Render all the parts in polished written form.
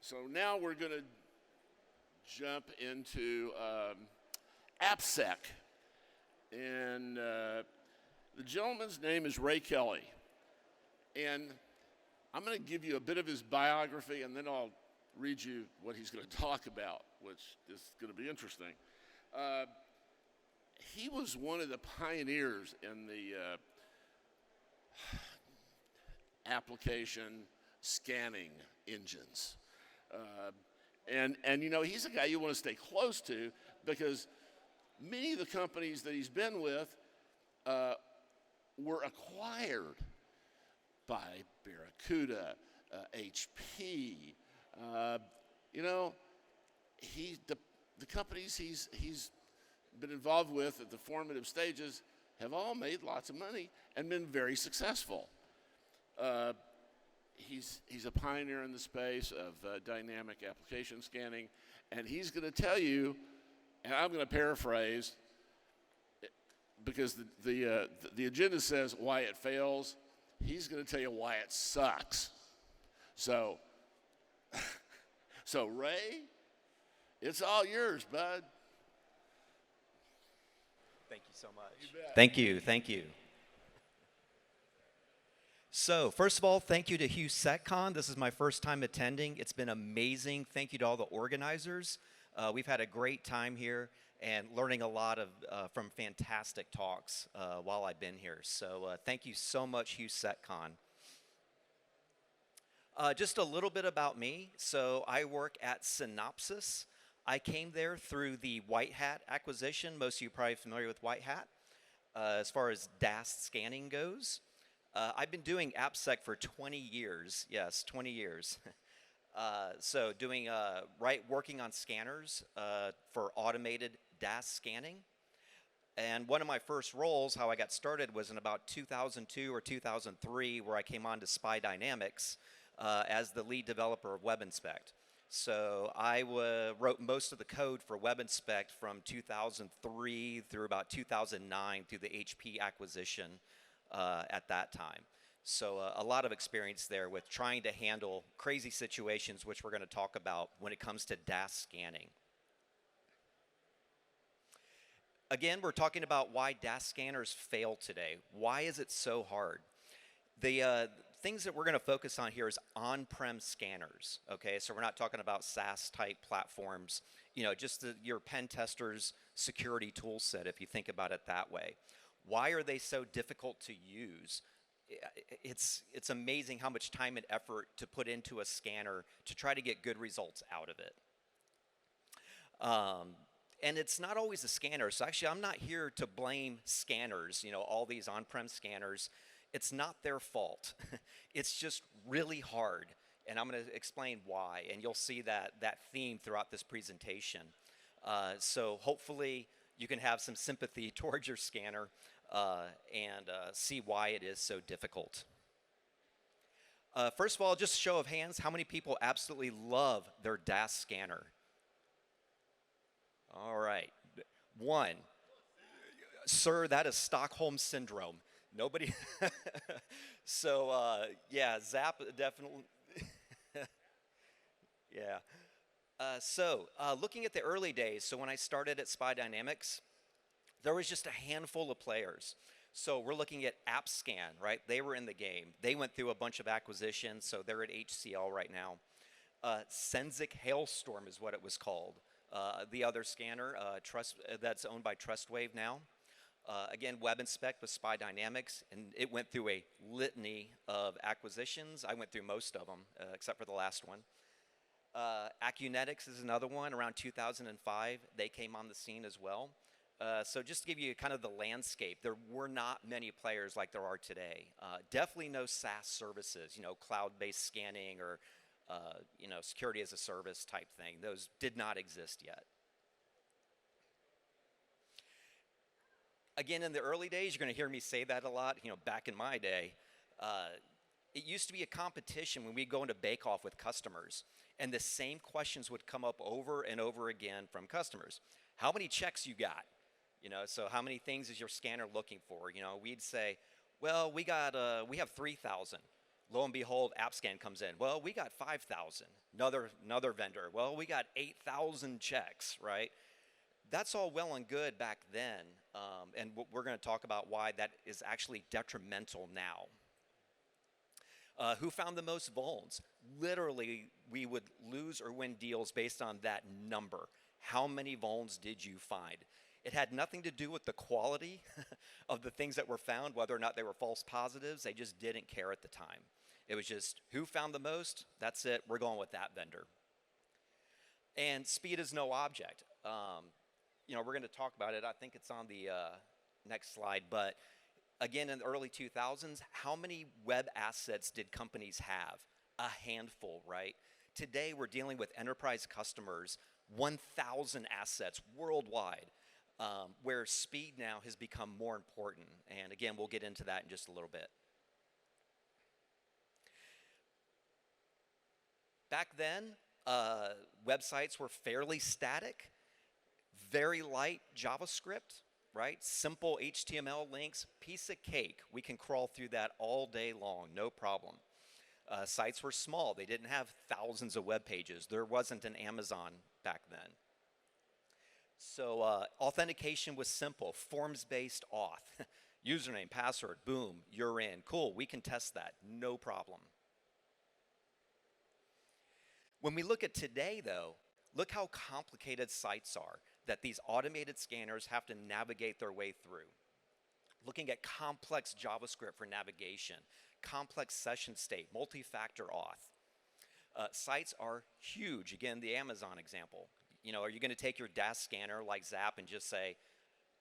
So now we're going to jump into AppSec. And the gentleman's name is Ray Kelly. And I'm going to give you a bit of his biography, and then I'll read you what he's going to talk about, which is going to be interesting. He was one of the pioneers in the application scanning engines. And you know, he's a guy you want to stay close to because many of the companies that he's been with were acquired by Barracuda, HP. You know, the companies he's been involved with at the formative stages have all made lots of money and been very successful. He's a pioneer in the space of dynamic application scanning, and he's going to tell you, and I'm going to paraphrase, because the agenda says why it fails. He's going to tell you why it sucks. So Ray, it's all yours, bud. Thank you so much. Thank you. So, first of all, thank you to HughesSecCon. This is my first time attending. It's been amazing. Thank you to all the organizers. We've had a great time here and learning a lot from fantastic talks while I've been here. So, thank you so much, HughesSecCon. Just a little bit about me. So, I work at Synopsys. I came there through the White Hat acquisition. Most of you are probably familiar with White Hat as far as DAST scanning goes. I've been doing AppSec for 20 years. Yes, 20 years. So working on scanners for automated DAST scanning. And one of my first roles, how I got started, was in about 2002 or 2003, where I came on to SPY Dynamics as the lead developer of WebInspect. So I wrote most of the code for WebInspect from 2003 through about 2009 through the HP acquisition at that time. So a lot of experience there with trying to handle crazy situations, which we're going to talk about when it comes to DAST scanning. Again, we're talking about why DAST scanners fail today. Why is it so hard? The things that we're going to focus on here is on-prem scanners, okay? So we're not talking about SaaS-type platforms, you know, just your pen tester's security tool set, if you think about it that way. Why are they so difficult to use? It's amazing how much time and effort to put into a scanner to try to get good results out of it. And it's not always the scanner. So actually, I'm not here to blame scanners, you know, all these on-prem scanners. It's not their fault. It's just really hard. And I'm going to explain why. And you'll see that theme throughout this presentation. So hopefully you can have some sympathy towards your scanner and see why it is so difficult. First of all, just a show of hands, how many people absolutely love their DAST scanner? All right. One. Sir, that is Stockholm Syndrome. Nobody. So, yeah, Zap definitely. Yeah. Looking at the early days, so when I started at SPY Dynamics, there was just a handful of players. So we're looking at AppScan, right? They were in the game. They went through a bunch of acquisitions, so they're at HCL right now. Sensic Hailstorm is what it was called. The other scanner, that's owned by TrustWave now. Again, WebInspect with SPY Dynamics, and it went through a litany of acquisitions. I went through most of them, except for the last one. Acunetics is another one. Around 2005, they came on the scene as well. So just to give you kind of the landscape, there were not many players like there are today. Definitely no SaaS services, you know, cloud-based scanning or, you know, security as a service type thing. Those did not exist yet. Again, in the early days, you're going to hear me say that a lot. You know, back in my day, it used to be a competition when we go into bake-off with customers, and the same questions would come up over and over again from customers. How many checks you got? You know, so how many things is your scanner looking for? You know, we'd say, well, we have 3,000. Lo and behold, AppScan comes in. Well, we got 5,000. Another vendor. Well, we got 8,000 checks, right? That's all well and good back then, and we're going to talk about why that is actually detrimental now. Who found the most vulns? Literally, we would lose or win deals based on that number. How many vulns did you find? It had nothing to do with the quality of the things that were found, whether or not they were false positives. They just didn't care at the time. It was just who found the most, that's it, we're going with that vendor. And speed is no object. We're going to talk about it. I think it's on the next slide. But again, in the early 2000s, how many web assets did companies have? A handful, right? Today, we're dealing with enterprise customers, 1,000 assets worldwide, where speed now has become more important. And again, we'll get into that in just a little bit. Back then, websites were fairly static, very light JavaScript, right? Simple HTML links, piece of cake. We can crawl through that all day long, no problem. Sites were small. They didn't have thousands of web pages. There wasn't an Amazon back then. So authentication was simple, forms-based auth. Username, password, boom, you're in. Cool, we can test that, no problem. When we look at today, though, look how complicated sites are that these automated scanners have to navigate their way through. Looking at complex JavaScript for navigation, complex session state, multi-factor auth. Sites are huge. Again, the Amazon example. Are you going to take your DAST scanner like Zap and just say,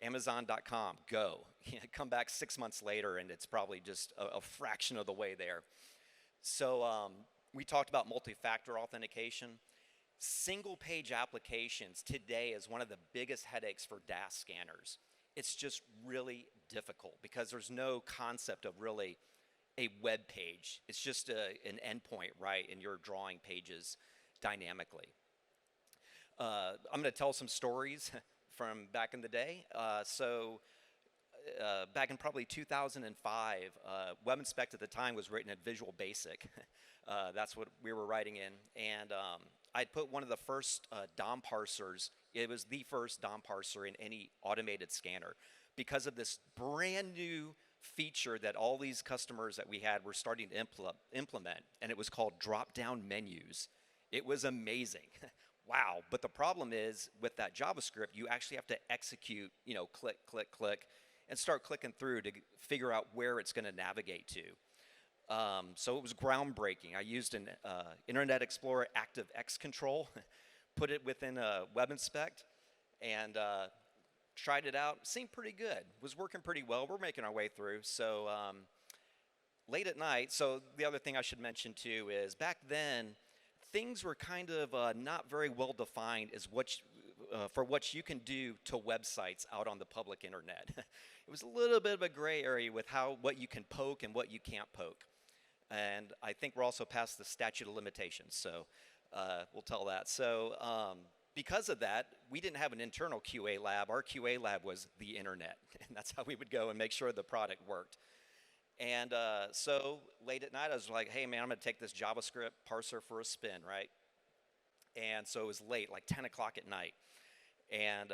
Amazon.com, go? Come back 6 months later and it's probably just a fraction of the way there. So we talked about multi-factor authentication. Single page applications today is one of the biggest headaches for DAST scanners. It's just really difficult because there's no concept of really a web page. It's just an endpoint, right? And you're drawing pages dynamically. I'm going to tell some stories from back in the day. Back in probably 2005, WebInspect at the time was written in Visual Basic. That's what we were writing in. And I'd put one of the first DOM parsers. It was the first DOM parser in any automated scanner because of this brand new feature that all these customers that we had were starting to implement, and it was called drop-down menus. It was amazing. Wow. But the problem is with that JavaScript, you actually have to execute, click, click, click, and start clicking through to figure out where it's going to navigate to. So it was groundbreaking. I used an Internet Explorer ActiveX control, put it within WebInspect, and tried it out. Seemed pretty good. Was working pretty well. We're making our way through. So late at night, so the other thing I should mention too is back then, things were kind of not very well defined as for what you can do to websites out on the public internet. It was a little bit of a gray area with what you can poke and what you can't poke. And I think we're also past the statute of limitations, so we'll tell that. So because of that, we didn't have an internal QA lab. Our QA lab was the internet, and that's how we would go and make sure the product worked. And so late at night, I was like, hey, man, I'm going to take this JavaScript parser for a spin, right? And so it was late, like 10 o'clock at night. And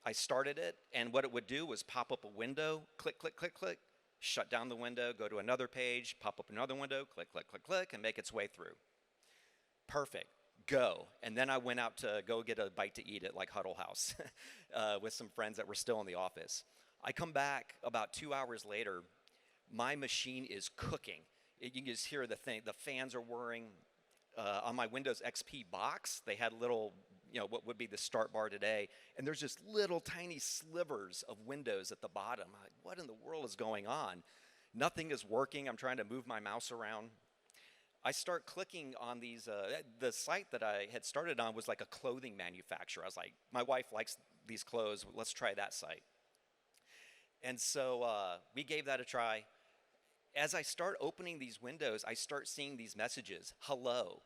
I started it, and what it would do was pop up a window, click, click, click, click, shut down the window, go to another page, pop up another window, click, click, click, click, and make its way through. Perfect. Go. And then I went out to go get a bite to eat at like Huddle House with some friends that were still in the office. I come back about 2 hours later. My machine is cooking. You can just hear the fans are whirring. On my Windows XP box, they had little, what would be the start bar today, and there's just little tiny slivers of Windows at the bottom. I'm like, what in the world is going on? Nothing is working. I'm trying to move my mouse around. I start clicking on these. The site that I had started on was like a clothing manufacturer. I was like, my wife likes these clothes. Let's try that site. And so we gave that a try. As I start opening these windows, I start seeing these messages. Hello,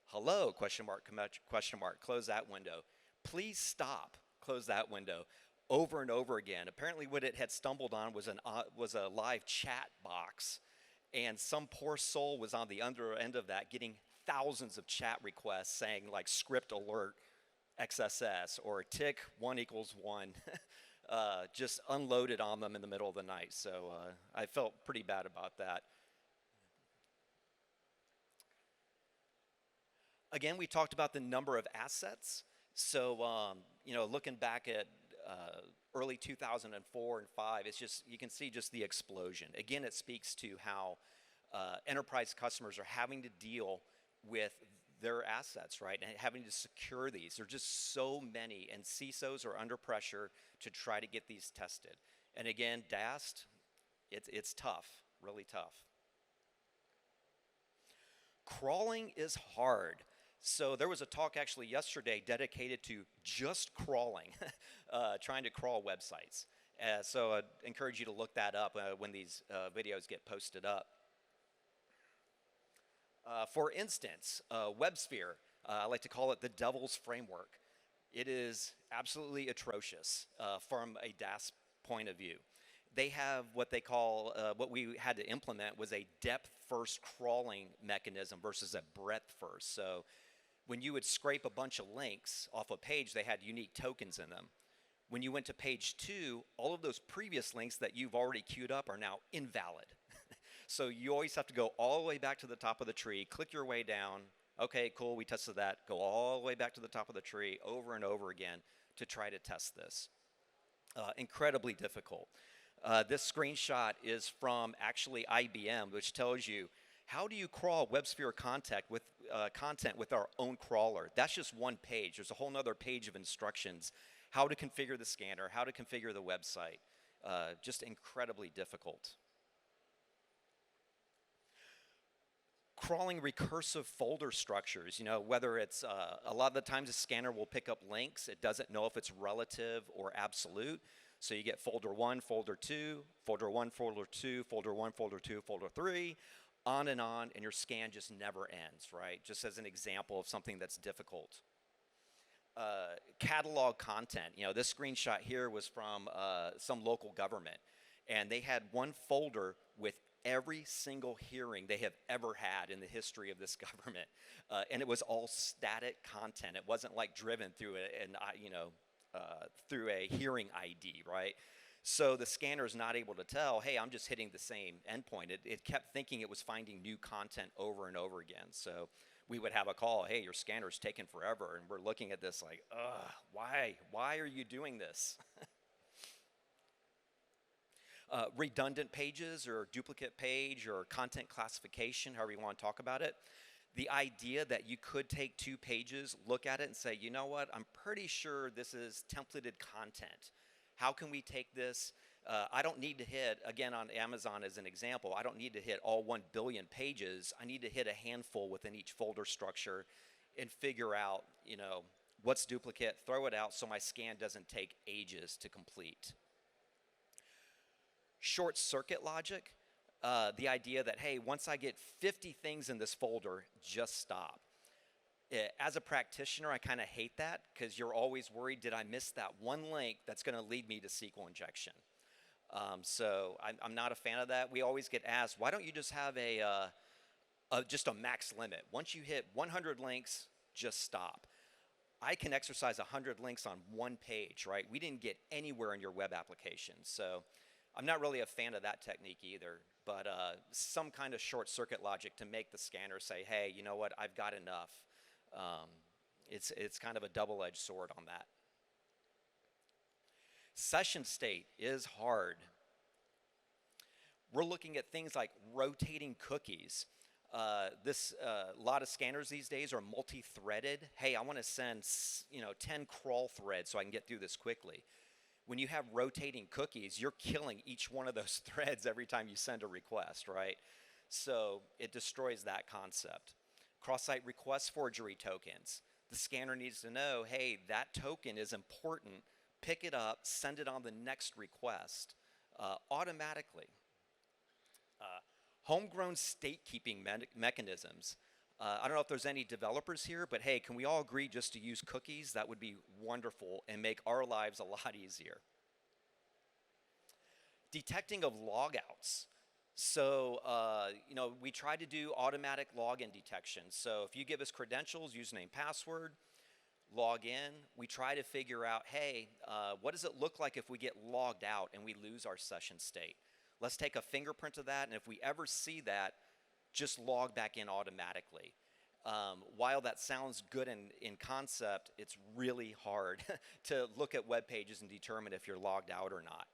hello, question mark, close that window. Please stop, close that window. Over and over again. Apparently what it had stumbled on was a live chat box. And some poor soul was on the under end of that getting thousands of chat requests saying like script alert XSS or tick 1 equals 1, just unloaded on them in the middle of the night. So I felt pretty bad about that. Again, we talked about the number of assets. So, looking back at early 2004 and 5, it's just, you can see just the explosion. Again, it speaks to how enterprise customers are having to deal with their assets, right? And having to secure these. There are just so many, and CISOs are under pressure to try to get these tested. And again, DAST, it's tough, really tough. Crawling is hard. So there was a talk actually yesterday dedicated to just crawling, trying to crawl websites. So I'd encourage you to look that up when these videos get posted up. For instance, WebSphere, I like to call it the devil's framework. It is absolutely atrocious from a DAST point of view. They have what they call, what we had to implement was a depth-first crawling mechanism versus a breadth-first. So when you would scrape a bunch of links off a page, they had unique tokens in them. When you went to page 2, all of those previous links that you've already queued up are now invalid. So you always have to go all the way back to the top of the tree, click your way down. Okay, cool, we tested that. Go all the way back to the top of the tree over and over again to try to test this. Incredibly difficult. This screenshot is from actually IBM, which tells you how do you crawl WebSphere content with our own crawler. That's just one page. There's a whole other page of instructions, how to configure the scanner, how to configure the website. Just incredibly difficult. Crawling recursive folder structures, whether it's a lot of the times the scanner will pick up links. It doesn't know if it's relative or absolute. So you get folder 1, folder 2, folder 1, folder 2, folder 1, folder 2, folder 3, on, and your scan just never ends, right? Just as an example of something that's difficult. Catalog content. This screenshot here was from some local government, and they had one folder with every single hearing they have ever had in the history of this government, and it was all static content. It wasn't like driven through through a hearing ID, right? So the scanner is not able to tell, hey, I'm just hitting the same endpoint. It kept thinking it was finding new content over and over again. So we would have a call, hey, your scanner's taking forever, and we're looking at this like, why? Why are you doing this? Redundant pages or duplicate page or content classification, however you want to talk about it. The idea that you could take 2 pages, look at it and say, you know what, I'm pretty sure this is templated content. How can we take this? I don't need to hit, again on Amazon as an example, I don't need to hit all 1 billion pages. I need to hit a handful within each folder structure and figure out, what's duplicate, throw it out so my scan doesn't take ages to complete. Short circuit logic, the idea that, hey, once I get 50 things in this folder, just stop. As a practitioner, I kind of hate that because you're always worried, did I miss that one link that's going to lead me to SQL injection? So I'm not a fan of that. We always get asked, why don't you just have just a max limit? Once you hit 100 links, just stop. I can exercise 100 links on one page, right? We didn't get anywhere in your web application. So I'm not really a fan of that technique either, but some kind of short circuit logic to make the scanner say, hey, you know what, I've got enough. It's kind of a double-edged sword on that. Session state is hard. We're looking at things like rotating cookies. A lot of scanners these days are multi-threaded. Hey, I want to send 10 crawl threads so I can get through this quickly. When you have rotating cookies, you're killing each one of those threads every time you send a request, right? So it destroys that concept. Cross-site request forgery tokens. The scanner needs to know, hey, that token is important. Pick it up, send it on the next request automatically. Homegrown state-keeping mechanisms. I don't know if there's any developers here, but hey, can we all agree just to use cookies? That would be wonderful and make our lives a lot easier. Detecting of logouts. So, we try to do automatic login detection. So if you give us credentials, username, password, log in, we try to figure out, hey, what does it look like if we get logged out and we lose our session state? Let's take a fingerprint of that, and if we ever see that, just log back in automatically. While that sounds good in concept, it's really hard to look at web pages and determine if you're logged out or not.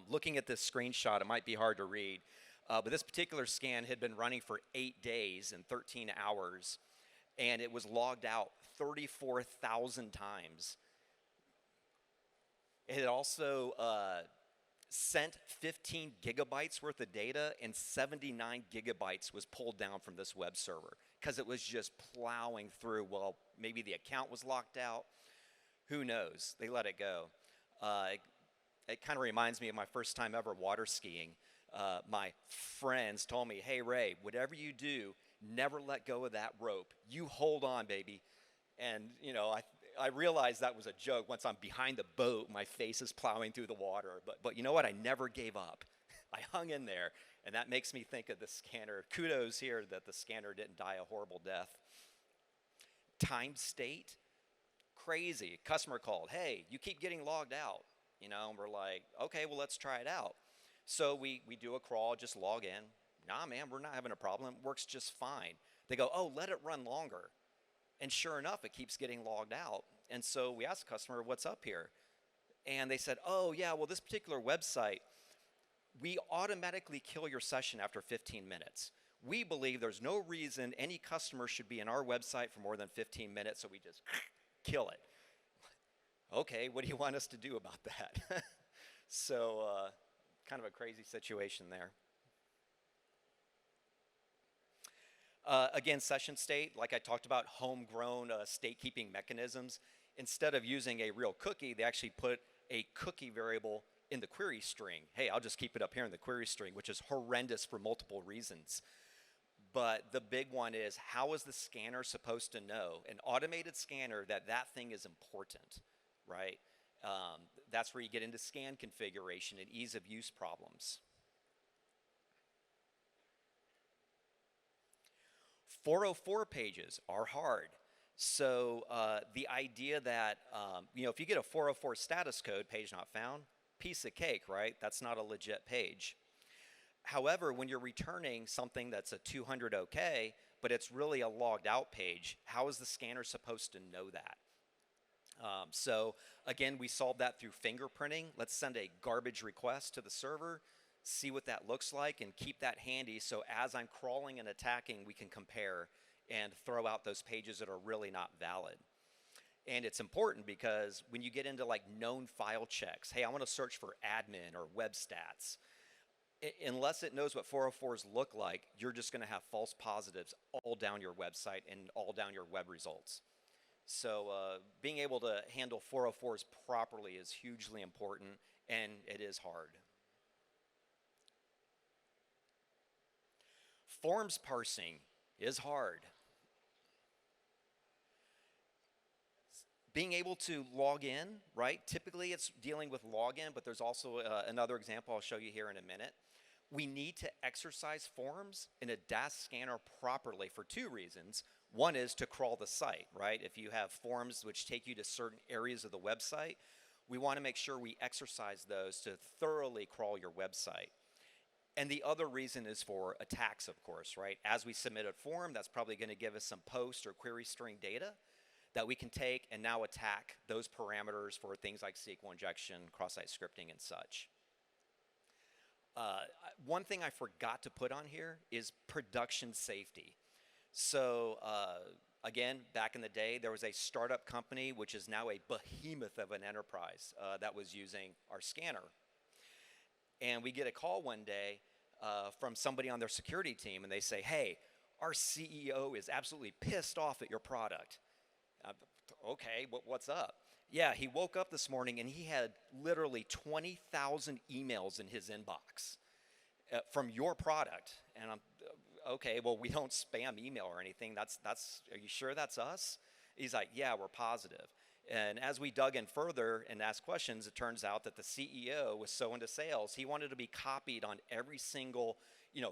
Looking at this screenshot, it might be hard to read, but this particular scan had been running for 8 days and 13 hours, and it was logged out 34,000 times. It had also sent 15 gigabytes worth of data, and 79 gigabytes was pulled down from this web server because it was just plowing through. Well, maybe the account was locked out. Who knows? They let it go. It kind of reminds me of my first time ever water skiing. My friends told me, hey, Ray, whatever you do, never let go of that rope. You hold on, baby. And, I realized that was a joke. Once I'm behind the boat, my face is plowing through the water. But you know what? I never gave up. I hung in there, and that makes me think of the scanner. Kudos here that the scanner didn't die a horrible death. Time state, crazy. Customer called, hey, you keep getting logged out. And we're like, okay, well, let's try it out. So we do a crawl, just log in. Nah, man, we're not having a problem. Works just fine. They go, oh, let it run longer. And sure enough, it keeps getting logged out. And so we asked the customer, what's up here? And they said, oh, yeah, well, this particular website, we automatically kill your session after 15 minutes. We believe there's no reason any customer should be in our website for more than 15 minutes, so we just kill it. Okay, what do you want us to do about that? So kind of a crazy situation there. Again, session state, like I talked about, homegrown state keeping mechanisms. Instead of using a real cookie, they actually put a cookie variable in the query string. Hey, I'll just keep it up here in the query string, which is horrendous for multiple reasons. But the big one is, how is the scanner supposed to know, an automated scanner, that that thing is important, right? That's where you get into scan configuration and ease of use problems. 404 pages are hard. So the idea that, if you get a 404 status code, page not found, piece of cake, right? That's not a legit page. However, when you're returning something that's a 200 OK, but it's really a logged out page, how is the scanner supposed to know that? So again, we solved that through fingerprinting. Let's send a garbage request to the server, see what that looks like, and keep that handy so as I'm crawling and attacking, we can compare and throw out those pages that are really not valid. And it's important because when you get into like known file checks, hey, I want to search for admin or web stats, unless it knows what 404s look like, you're just going to have false positives all down your website and all down your web results. So being able to handle 404s properly is hugely important, and it is hard. Forms parsing is hard. Being able to log in, right? Typically it's dealing with login, but there's also another example I'll show you here in a minute. We need to exercise forms in a DAST scanner properly for two reasons. One is to crawl the site, right? If you have forms which take you to certain areas of the website, we want to make sure we exercise those to thoroughly crawl your website. And the other reason is for attacks, of course, right? As we submit a form, that's probably going to give us some post or query string data that we can take and now attack those parameters for things like SQL injection, cross-site scripting, and such. One thing I forgot to put on here is production safety. So again, back in the day, there was a startup company, which is now a behemoth of an enterprise that was using our scanner. And we get a call one day from somebody on their security team, and they say, hey, our CEO is absolutely pissed off at your product. Okay, what's up? Yeah, he woke up this morning and he had literally 20,000 emails in his inbox from your product. And I'm, okay, well, we don't spam email or anything. Are you sure that's us? He's like, yeah, we're positive. And as we dug in further and asked questions, it turns out that the CEO was so into sales, he wanted to be copied on every single,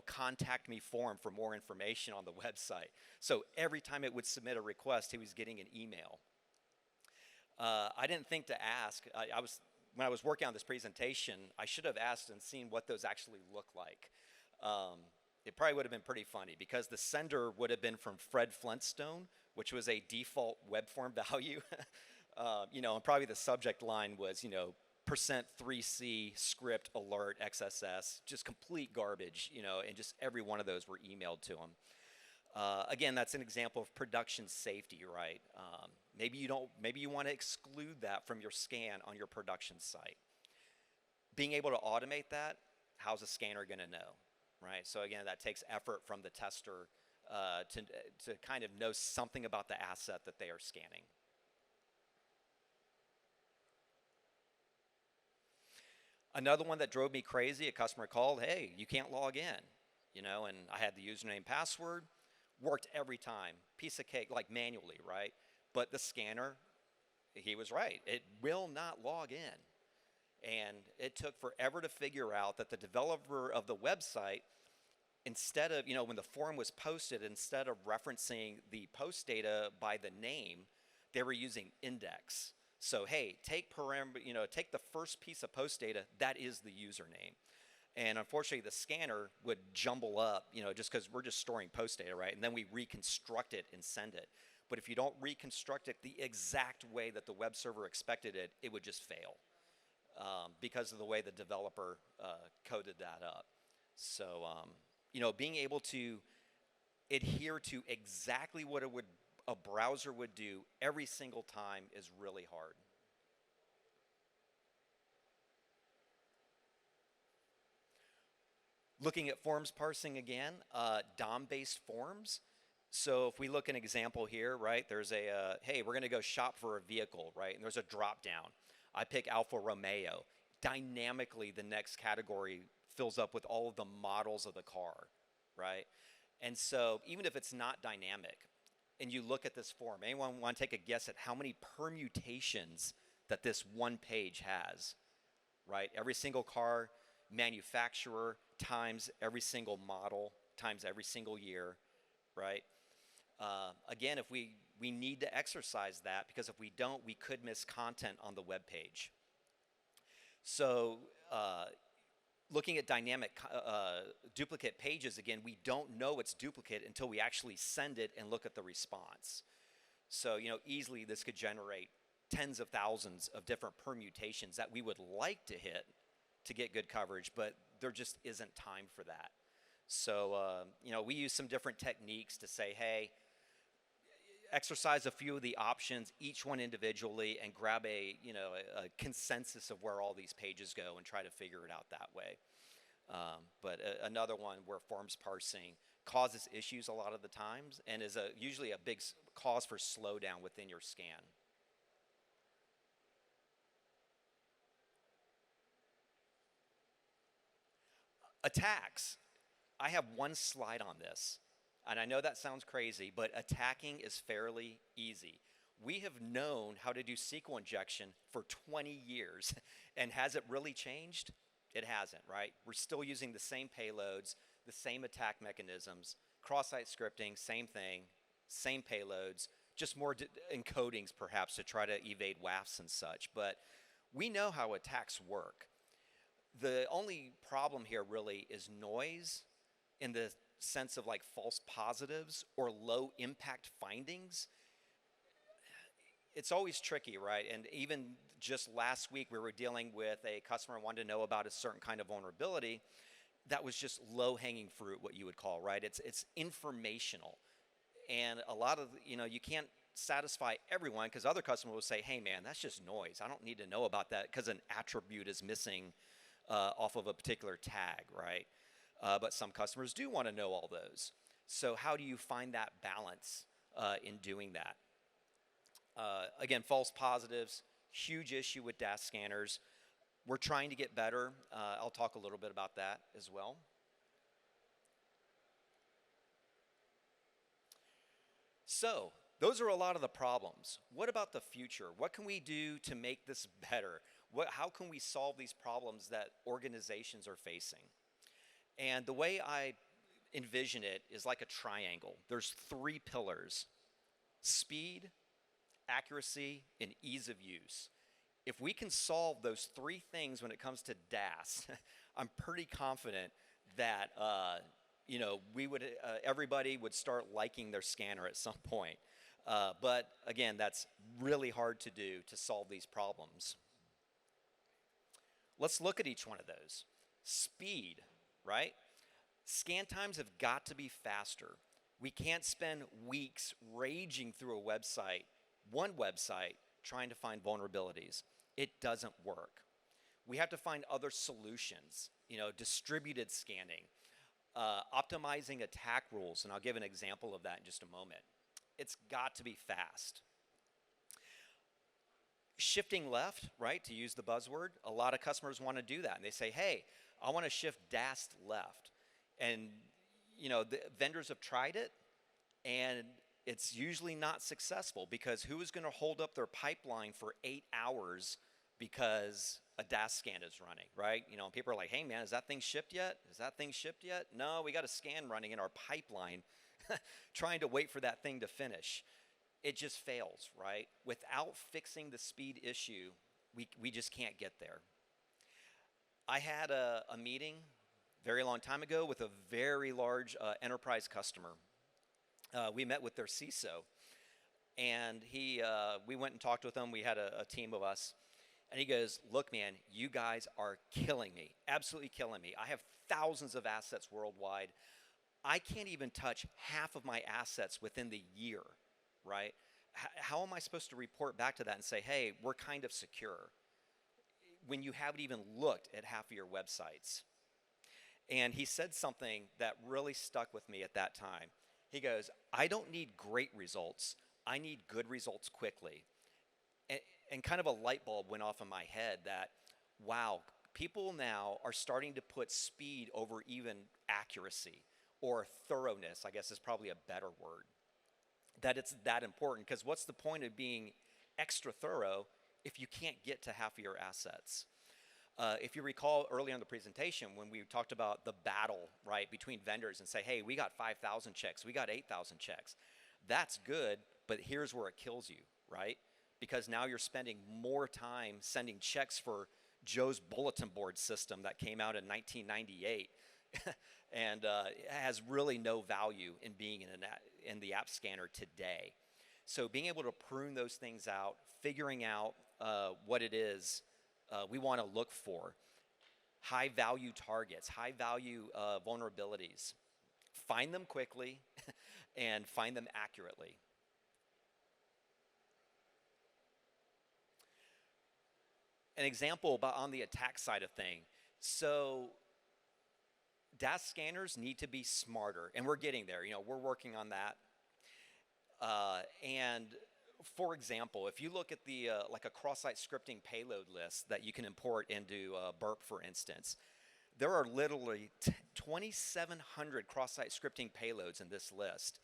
contact me form for more information on the website. So every time it would submit a request, he was getting an email. I didn't think to ask. When I was working on this presentation, I should have asked and seen what those actually look like. It probably would have been pretty funny because the sender would have been from Fred Flintstone, which was a default web form value. And probably the subject line was, %3C script alert XSS, just complete garbage, and just every one of those were emailed to him. Again, that's an example of production safety, right? Maybe you want to exclude that from your scan on your production site. Being able to automate that, how's a scanner going to know, right? So again, that takes effort from the tester to kind of know something about the asset that they are scanning. Another one that drove me crazy, a customer called, hey, you can't log in, and I had the username password, worked every time, piece of cake, like manually, right? But the scanner, he was right, it will not log in. And it took forever to figure out that the developer of the website, instead of, when the form was posted, instead of referencing the post data by the name, they were using index. So hey, take the first piece of post data, that is the username. And unfortunately, the scanner would jumble up, just because we're just storing post data, right? And then we reconstruct it and send it. But if you don't reconstruct it the exact way that the web server expected it, it would just fail because of the way the developer coded that up. So, being able to adhere to exactly what a browser would do every single time is really hard. Looking at forms parsing again, DOM-based forms. So if we look at an example here, right, there's hey, we're going to go shop for a vehicle, right, and there's a drop down. I pick Alfa Romeo. Dynamically, the next category fills up with all of the models of the car, right? And so even if it's not dynamic, and you look at this form, anyone want to take a guess at how many permutations that this one page has, right? Every single car manufacturer times every single model times every single year, right? Again, if we need to exercise that, because if we don't, we could miss content on the web page. So looking at dynamic duplicate pages, again, we don't know it's duplicate until we actually send it and look at the response. So, easily this could generate tens of thousands of different permutations that we would like to hit to get good coverage, but there just isn't time for that. So, we use some different techniques to say, hey, exercise a few of the options, each one individually, and grab a consensus of where all these pages go and try to figure it out that way. But another one where forms parsing causes issues a lot of the times and is usually a big cause for slowdown within your scan. Attacks. I have one slide on this. And I know that sounds crazy, but attacking is fairly easy. We have known how to do SQL injection for 20 years. And has it really changed? It hasn't, right? We're still using the same payloads, the same attack mechanisms, cross-site scripting, same thing, same payloads, just more encodings perhaps to try to evade WAFs and such. But we know how attacks work. The only problem here really is noise in the sense of like false positives or low impact findings. It's always tricky, right? And even just last week, we were dealing with a customer who wanted to know about a certain kind of vulnerability that was just low hanging fruit, what you would call, right? It's informational. And a lot of, you can't satisfy everyone because other customers will say, hey man, that's just noise. I don't need to know about that because an attribute is missing off of a particular tag, right? But some customers do want to know all those. So how do you find that balance in doing that? Again, false positives, huge issue with DAST scanners. We're trying to get better. I'll talk a little bit about that as well. So Those are a lot of the problems. What about the future? What can we do to make this better? How can we solve these problems that organizations are facing? And the way I envision it is like a triangle. There's three pillars: speed, accuracy, and ease of use. If we can solve those three things when it comes to DAST, I'm pretty confident that everybody would start liking their scanner at some point. But again, that's really hard to do to solve these problems. Let's look at each one of those. Speed, right? Scan times have got to be faster. We can't spend weeks raging through one website, trying to find vulnerabilities. It doesn't work. We have to find other solutions, distributed scanning, optimizing attack rules, and I'll give an example of that in just a moment. It's got to be fast. Shifting left, right, to use the buzzword, a lot of customers want to do that. And they say, hey, I want to shift DAST left. And, the vendors have tried it, and it's usually not successful, because who is going to hold up their pipeline for 8 hours because a DAST scan is running, right? People are like, hey, man, is that thing shipped yet? Is that thing shipped yet? No, we got a scan running in our pipeline trying to wait for that thing to finish. It just fails, right? Without fixing the speed issue, we just can't get there. I had a meeting very long time ago with a very large enterprise customer. We met with their CISO, and we went and talked with him. We had a team of us, and he goes, look, man, you guys are killing me, absolutely killing me. I have thousands of assets worldwide. I can't even touch half of my assets within the year, right? How am I supposed to report back to that and say, hey, we're kind of secure, when you haven't even looked at half of your websites? And he said something that really stuck with me at that time. He goes, I don't need great results. I need good results quickly. And kind of a light bulb went off in my head that, wow, people now are starting to put speed over even accuracy, or thoroughness, I guess is probably a better word. That it's that important, because what's the point of being extra thorough if you can't get to half of your assets? If you recall earlier in the presentation when we talked about the battle, right, between vendors and say, hey, we got 5,000 checks, we got 8,000 checks. That's good, but here's where it kills you, right? Because now you're spending more time sending checks for Joe's bulletin board system that came out in 1998 and has really no value in being in the app scanner today. So being able to prune those things out, figuring out what it is we want to look for, high value targets, high value vulnerabilities, find them quickly and find them accurately. An example on the attack side of thing. So DAST scanners need to be smarter, and we're getting there. We're working on that. And for example, if you look at the like a cross-site scripting payload list that you can import into Burp, for instance, there are literally 2,700 cross-site scripting payloads in this list.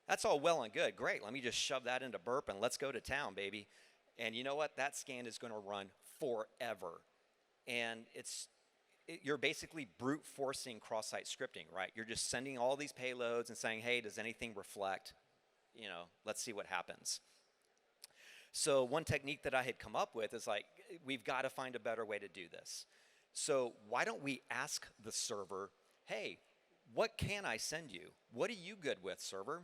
That's all well and good. Great. Let me just shove that into Burp and let's go to town, baby. And you know what? That scan is going to run forever. And you're basically brute forcing cross-site scripting, right? You're just sending all these payloads and saying, hey, does anything reflect? Let's see what happens. So one technique that I had come up with is like, we've got to find a better way to do this. So why don't we ask the server, hey, what can I send you? What are you good with, server?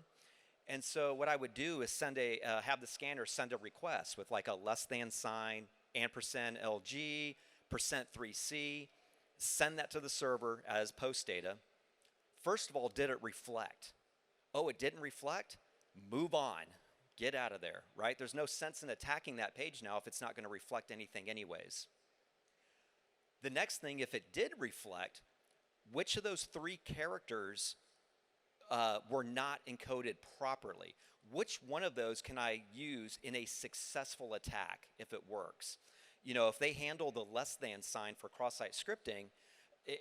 And so what I would do is have the scanner send a request with like a less than sign, ampersand LG, %3C, send that to the server as post data. First of all, did it reflect? Oh, it didn't reflect? Move on. Get out of there, right? There's no sense in attacking that page now if it's not going to reflect anything anyways. The next thing, if it did reflect, which of those 3 characters were not encoded properly? Which one of those can I use in a successful attack if it works? If they handle the less than sign for cross-site scripting,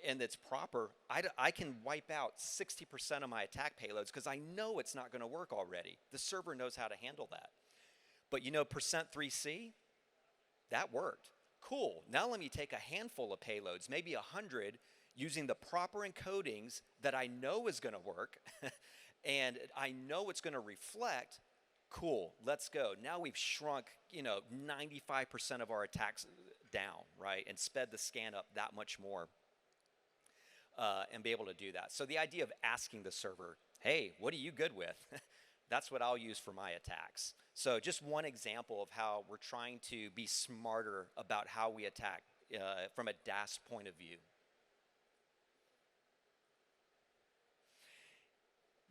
and it's proper, I can wipe out 60% of my attack payloads because I know it's not going to work already. The server knows how to handle that. But you know, %3C, that worked. Cool. Now let me take a handful of payloads, maybe 100, using the proper encodings that I know is going to work, and I know it's going to reflect. Cool, let's go. Now we've shrunk, 95% of our attacks down, right, and sped the scan up that much more, and be able to do that. So the idea of asking the server, hey, what are you good with? That's what I'll use for my attacks. So just one example of how we're trying to be smarter about how we attack from a DAST point of view.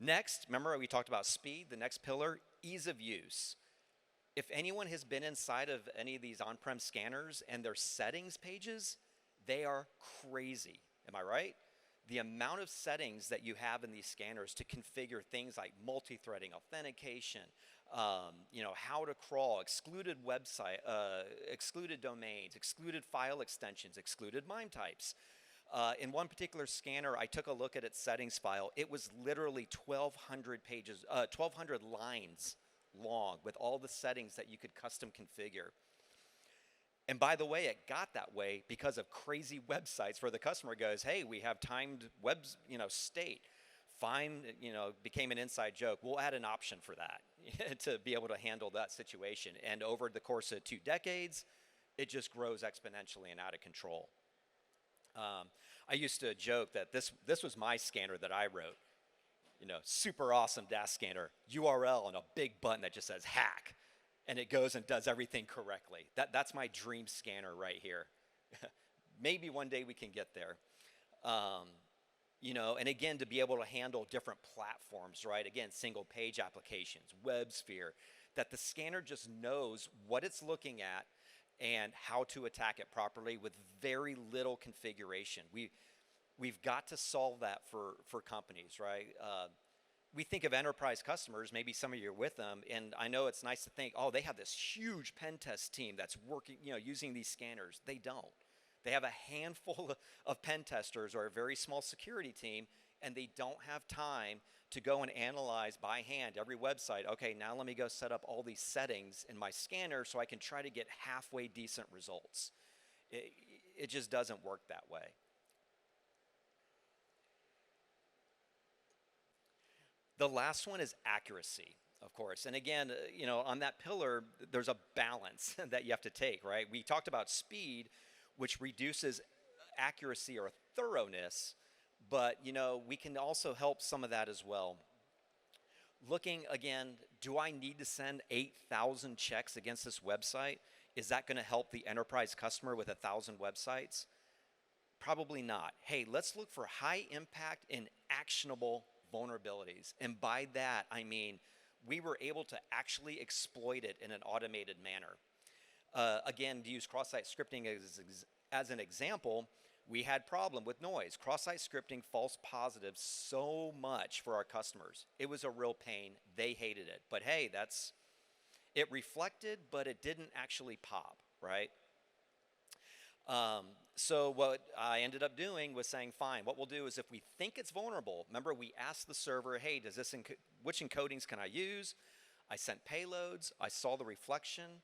Next, remember we talked about speed, the next pillar, ease of use. If anyone has been inside of any of these on-prem scanners and their settings pages, they are crazy. Am I right? The amount of settings that you have in these scanners to configure things like multi-threading, authentication, how to crawl, excluded website, excluded domains, excluded file extensions, excluded MIME types. In one particular scanner, I took a look at its settings file. It was literally 1,200 pages, 1,200 lines long with all the settings that you could custom configure. And by the way, it got that way because of crazy websites where the customer goes, hey, we have timed web, state. Fine, became an inside joke. We'll add an option for that to be able to handle that situation. And over the course of 2 decades, it just grows exponentially and out of control. I used to joke that this was my scanner that I wrote. Super awesome DAST scanner, URL and a big button that just says hack. And it goes and does everything correctly. That's my dream scanner right here. Maybe one day we can get there. And again, to be able to handle different platforms, right? Again, single page applications, WebSphere, that the scanner just knows what it's looking at and how to attack it properly with very little configuration. We've got to solve that for companies, right? We think of enterprise customers, maybe some of you are with them, and I know it's nice to think, oh, they have this huge pen test team that's working, using these scanners. They don't. They have a handful of pen testers or a very small security team, and they don't have time to go and analyze by hand every website. Okay, now let me go set up all these settings in my scanner so I can try to get halfway decent results. It just doesn't work that way. The last one is accuracy, of course. And again, on that pillar, there's a balance that you have to take, right? We talked about speed, which reduces accuracy or thoroughness, but, we can also help some of that as well. Looking, again, do I need to send 8,000 checks against this website? Is that going to help the enterprise customer with 1,000 websites? Probably not. Hey, let's look for high impact and actionable vulnerabilities. And by that, I mean, we were able to actually exploit it in an automated manner. Again, to use cross-site scripting as an example, we had problem with noise. Cross-site scripting false positives so much for our customers. It was a real pain. They hated it. But hey, it reflected, but it didn't actually pop, right? So what I ended up doing was saying, fine, what we'll do is if we think it's vulnerable, remember we asked the server, hey, which encodings can I use? I sent payloads, I saw the reflection,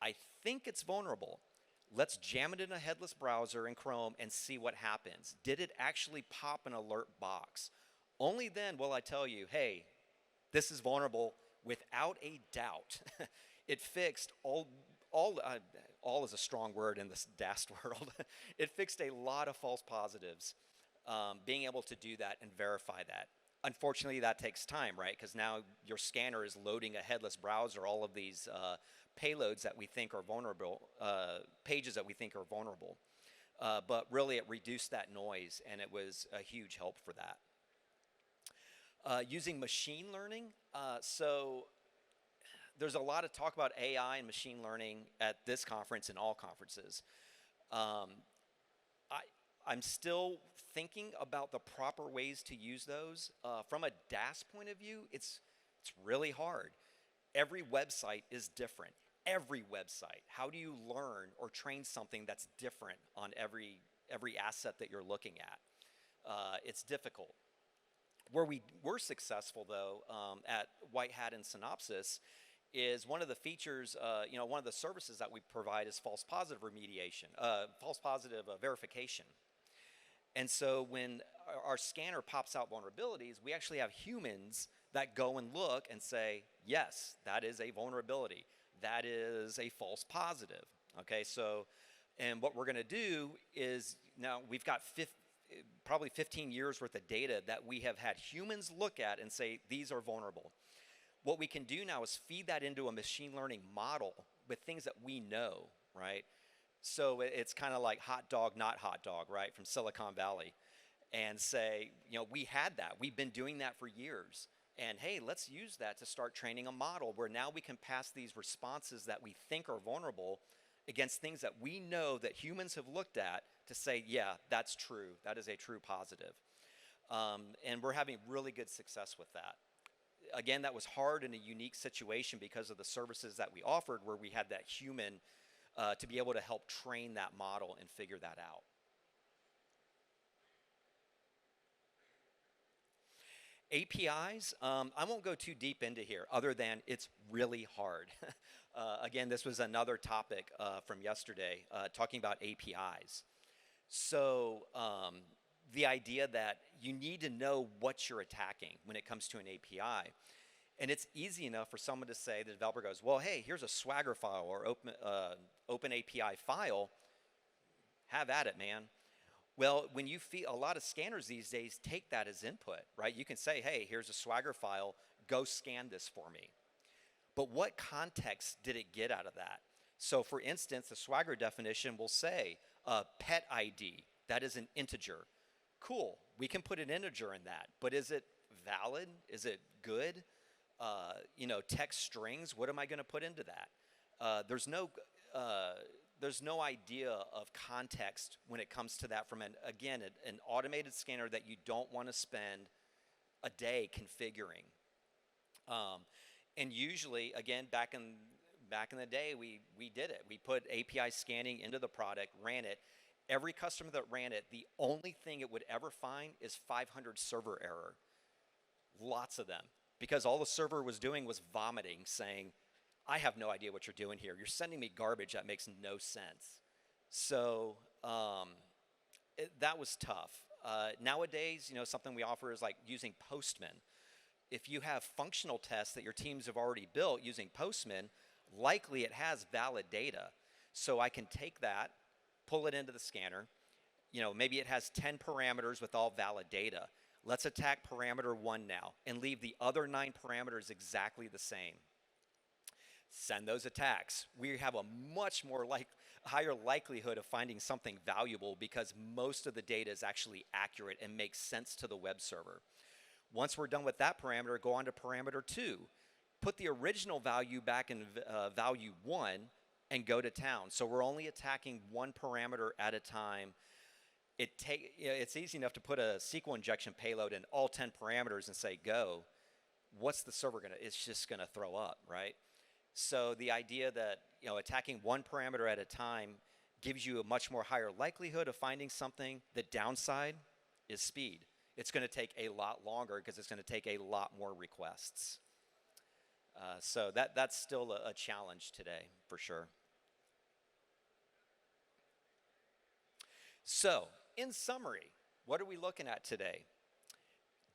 I think it's vulnerable. Let's jam it in a headless browser in Chrome and see what happens. Did it actually pop an alert box? Only then will I tell you, hey, this is vulnerable without a doubt. It fixed all is a strong word in this DAST world. It fixed a lot of false positives, being able to do that and verify that. Unfortunately, that takes time, right? Because now your scanner is loading a headless browser, all of these payloads that we think are vulnerable, pages that we think are vulnerable. But really, it reduced that noise, and it was a huge help for that. Using machine learning, so there's a lot of talk about AI and machine learning at this conference and all conferences. I'm still thinking about the proper ways to use those. From a DAST point of view, it's really hard. Every website is different. Every website. How do you learn or train something that's different on every every asset that you're looking at. It's difficult. Where we were successful, though, at White Hat and Synopsys is one of the features, one of the services that we provide is false positive remediation, false positive verification. And so when our scanner pops out vulnerabilities, we actually have humans that go and look and say, yes, that is a vulnerability. That is a false positive. Okay, so, and what we're going to do is now we've got probably 15 years worth of data that we have had humans look at and say, these are vulnerable. What we can do now is feed that into a machine learning model with things that we know, right? So it's kind of like hot dog, not hot dog, right, from Silicon Valley, and say, we had that. We've been doing that for years. And hey, let's use that to start training a model where now we can pass these responses that we think are vulnerable against things that we know that humans have looked at to say, yeah, that's true. That is a true positive. And we're having really good success with that. Again, that was hard in a unique situation because of the services that we offered where we had that human to be able to help train that model and figure that out. APIs, I won't go too deep into here other than it's really hard. Again, this was another topic from yesterday, talking about APIs. So the idea that you need to know what you're attacking when it comes to an API. And it's easy enough for someone to say, the developer goes, well, hey, here's a Swagger file or open API file. Have at it, man. Well, when you feed, a lot of scanners these days take that as input, right? You can say, hey, here's a Swagger file. Go scan this for me. But what context did it get out of that? So for instance, the Swagger definition will say pet ID. That is an integer. Cool. We can put an integer in that. But is it valid? Is it good? Text strings, what am I going to put into that? There's no idea of context when it comes to that from an automated scanner that you don't want to spend a day configuring. And usually, again, back in the day, we did it. We put API scanning into the product, ran it. Every customer that ran it, the only thing it would ever find is 500 server error. Lots of them. Because all the server was doing was vomiting, saying, I have no idea what you're doing here. You're sending me garbage that makes no sense. So that was tough. Nowadays, something we offer is like using Postman. If you have functional tests that your teams have already built using Postman, likely it has valid data. So I can take that, pull it into the scanner. Maybe it has 10 parameters with all valid data. Let's attack parameter 1 now and leave the other 9 parameters exactly the same. Send those attacks. We have a much more higher likelihood of finding something valuable because most of the data is actually accurate and makes sense to the web server. Once we're done with that parameter, go on to parameter 2. Put the original value back in value 1 and go to town. So we're only attacking one parameter at a time. It's easy enough to put a SQL injection payload in all 10 parameters and say, go. What's the server going to, it's just going to throw up, right? So the idea that, attacking one parameter at a time gives you a much more higher likelihood of finding something. The downside is speed. It's going to take a lot longer because it's going to take a lot more requests. So that's still a challenge today, for sure. So, in summary, what are we looking at today?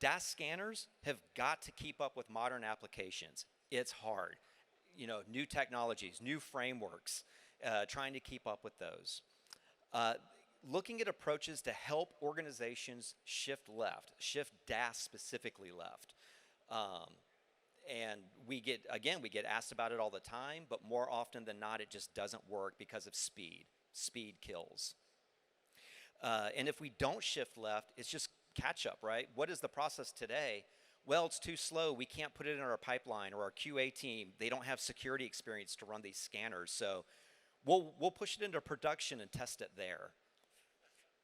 DAST scanners have got to keep up with modern applications. It's hard. New technologies, new frameworks, trying to keep up with those. Looking at approaches to help organizations shift left, shift DAST specifically left. And we get asked about it all the time, but more often than not, it just doesn't work because of speed. Speed kills. And if we don't shift left, it's just catch up, right? What is the process today? Well, it's too slow. We can't put it in our pipeline, or our QA team, they don't have security experience to run these scanners. So we'll push it into production and test it there.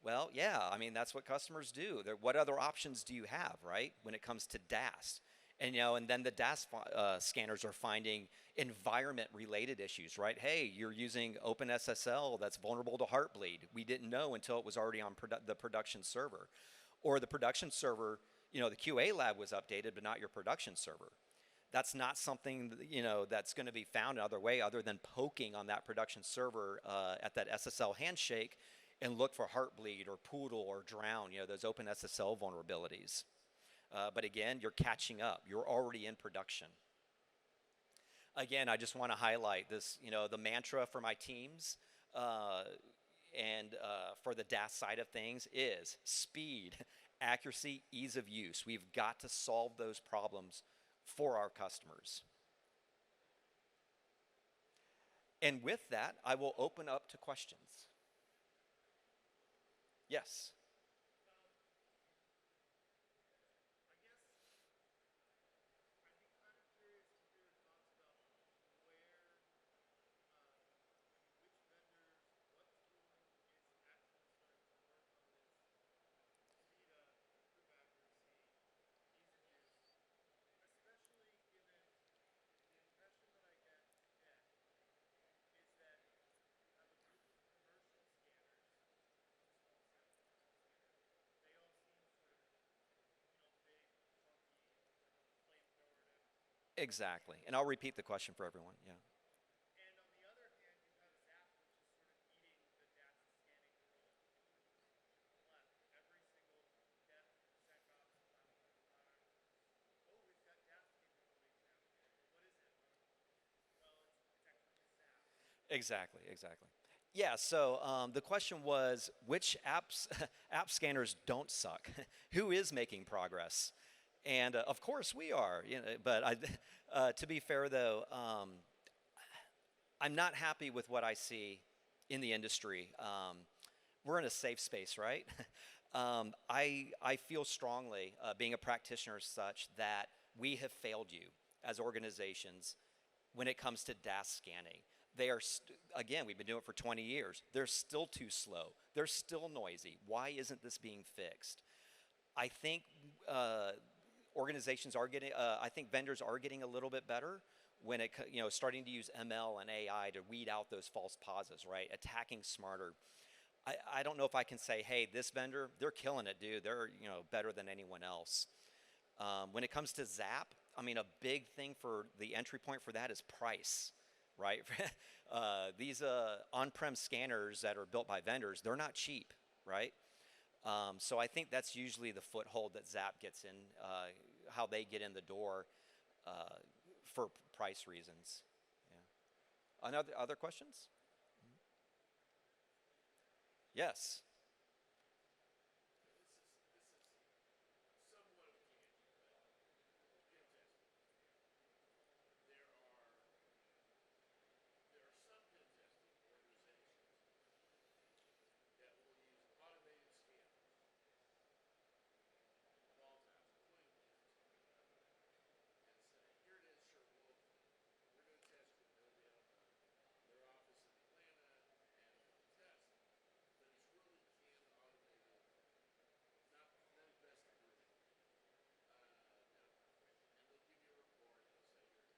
Well, yeah, that's what customers do. What other options do you have, right, when it comes to DAST? And and then the scanners are finding environment-related issues, right? Hey, you're using OpenSSL that's vulnerable to Heartbleed. We didn't know until it was already on the production server, or the production server. The QA lab was updated, but not your production server. That's not something that's going to be found another way other than poking on that production server at that SSL handshake and look for Heartbleed or Poodle or Drown. Those OpenSSL vulnerabilities. But again, you're catching up. You're already in production. Again, I just want to highlight this, the mantra for my teams and for the DAST side of things is speed, accuracy, ease of use. We've got to solve those problems for our customers. And with that, I will open up to questions. Yes. Exactly. And I'll repeat the question for everyone. Yeah. Exactly, exactly. Yeah, so the question was which apps app scanners don't suck? Who is making progress? And of course we are. But to be fair though, I'm not happy with what I see in the industry. We're in a safe space, right? I feel strongly, being a practitioner as such, that we have failed you as organizations when it comes to DAS scanning. They are, again, we've been doing it for 20 years. They're still too slow. They're still noisy. Why isn't this being fixed? I think organizations are getting, I think vendors are getting a little bit better when starting to use ML and AI to weed out those false positives, right? Attacking smarter. I don't know if I can say, hey, this vendor, they're killing it, dude. They're better than anyone else. When it comes to Zap, I mean, a big thing for the entry point for that is price, right? These on-prem scanners that are built by vendors, they're not cheap, right? So I think that's usually the foothold that Zap gets in, how they get in the door for price reasons. Yeah. Other questions? Yes.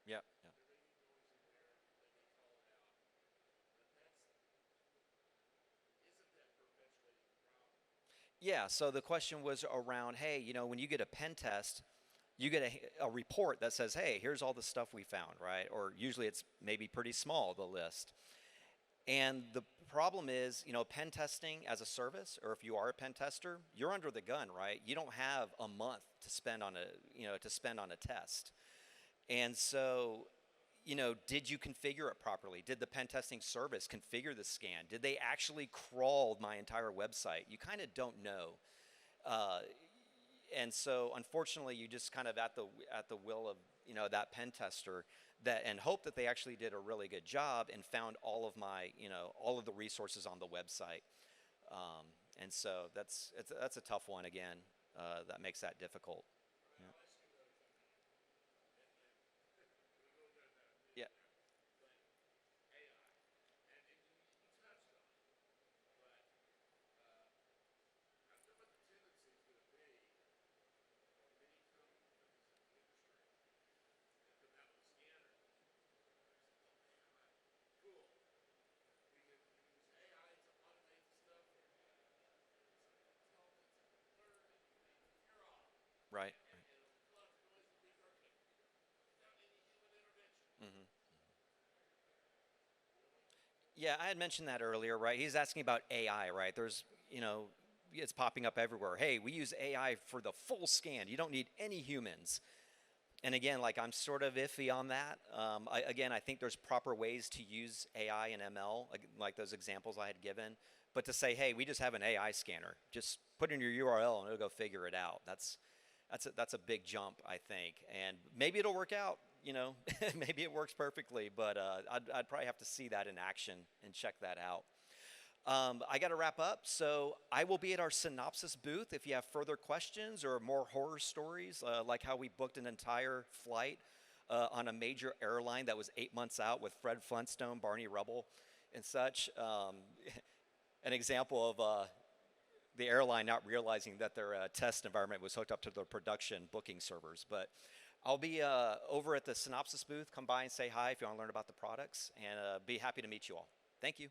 Yeah. Yeah. Yeah, so the question was around, hey, when you get a pen test, you get a report that says, hey, here's all the stuff we found, right? Or usually it's maybe pretty small, the list. And the problem is, pen testing as a service, or if you are a pen tester, you're under the gun, right? You don't have a month to spend on a test. And so, did you configure it properly? Did the pen testing service configure the scan? Did they actually crawl my entire website? You kind of don't know. Uh, and so unfortunately you just kind of at the will of that pen tester and hope that they actually did a really good job and found all of the resources on the website. And so that's a tough one again, that makes that difficult. Yeah. Yeah. Yeah, I had mentioned that earlier, right? He's asking about AI, right? It's popping up everywhere. Hey, we use AI for the full scan. You don't need any humans. And again, like I'm sort of iffy on that. I think there's proper ways to use AI and ML, like those examples I had given. But to say, hey, we just have an AI scanner, just put in your URL and it'll go figure it out. That's a big jump, I think. And maybe it'll work out. Maybe it works perfectly. But I'd probably have to see that in action and check that out. I got to wrap up, so I will be at our Synopsys booth if you have further questions or more horror stories, like how we booked an entire flight on a major airline that was 8 months out with Fred Flintstone, Barney Rubble, and such. An example of the airline not realizing that their test environment was hooked up to their production booking servers. But I'll be over at the Synopsys booth. Come by and say hi if you want to learn about the products, and be happy to meet you all. Thank you.